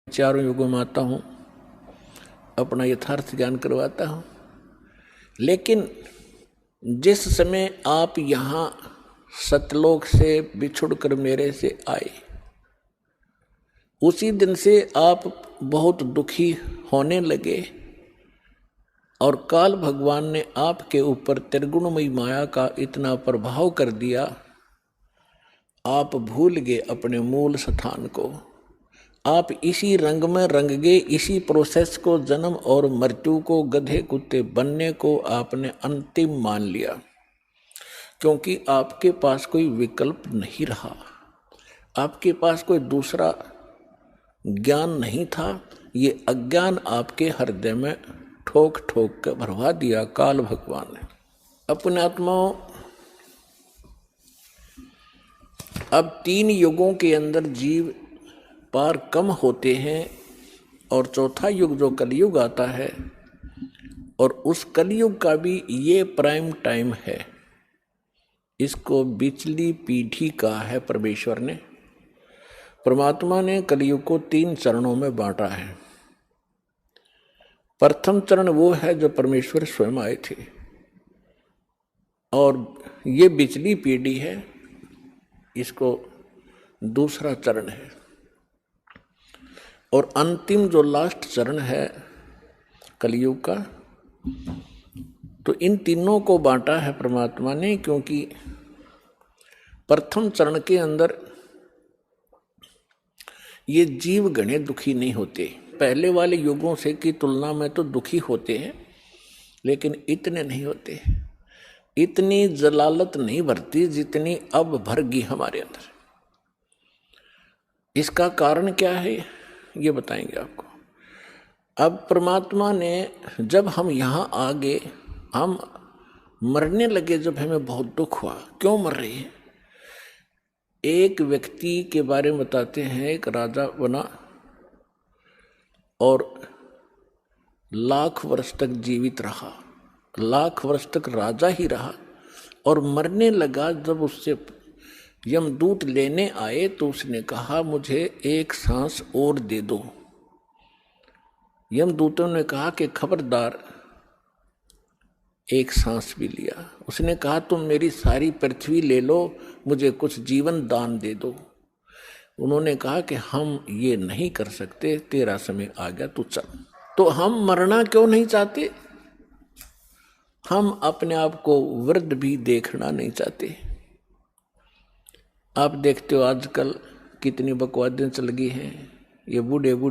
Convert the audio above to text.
चारों युगों में आता हूँ, अपना यथार्थ ज्ञान करवाता हूँ। लेकिन जिस समय आप यहाँ सतलोक से बिछुड़ कर मेरे से आए, उसी दिन से आप बहुत दुखी होने लगे और काल भगवान ने आपके ऊपर त्रिगुणमयी माया का इतना प्रभाव कर दिया, आप भूल गए अपने मूल स्थान को। आप इसी रंग में रंग गए, इसी प्रोसेस को, जन्म और मृत्यु को, गधे कुत्ते बनने को आपने अंतिम मान लिया, क्योंकि आपके पास कोई विकल्प नहीं रहा, आपके पास कोई दूसरा ज्ञान नहीं था। ये अज्ञान आपके हृदय में ठोक ठोक कर भरवा दिया काल भगवान ने। अपने आत्माओं, अब 3 युगों के अंदर जीव पार कम होते हैं और चौथा युग जो कलयुग आता है, और उस कलयुग का भी ये प्राइम टाइम है। इसको बिचली पीढ़ी कहा है परमेश्वर ने। परमात्मा ने कलयुग को 3 चरणों में बांटा है। प्रथम चरण वो है जो परमेश्वर स्वयं आए थे, और ये बिचली पीढ़ी है, इसको दूसरा चरण है। और अंतिम जो लास्ट चरण है कलयुग का, तो इन तीनों को बांटा है परमात्मा ने, क्योंकि प्रथम चरण के अंदर ये जीव घने दुखी नहीं होते। पहले वाले युगों से की तुलना में तो दुखी होते हैं, लेकिन इतने नहीं होते, इतनी जलालत नहीं भरती जितनी अब भरगी हमारे अंदर। इसका कारण क्या है ये बताएंगे आपको। अब परमात्मा ने, जब हम यहाँ आ गए, हम मरने लगे, जब हमें बहुत दुख हुआ। क्यों मर रहे हैं? एक व्यक्ति के बारे में बताते हैं, एक राजा बना और लाख वर्ष तक जीवित रहा, लाख वर्ष तक राजा ही रहा, और मरने लगा। जब उससे यमदूत लेने आए तो उसने कहा, मुझे एक सांस और दे दो। यमदूतों ने कहा कि खबरदार, एक सांस भी लिया। उसने कहा, तुम मेरी सारी पृथ्वी ले लो, मुझे कुछ जीवन दान दे दो। उन्होंने कहा कि हम ये नहीं कर सकते, तेरा समय आ गया, तू चल। तो हम मरना क्यों नहीं चाहते? हम अपने आप को वृद्ध भी देखना नहीं चाहते। आप देखते हो आजकल कितनी बकवादें चल गई हैं, ये बूढ़े बूढ़े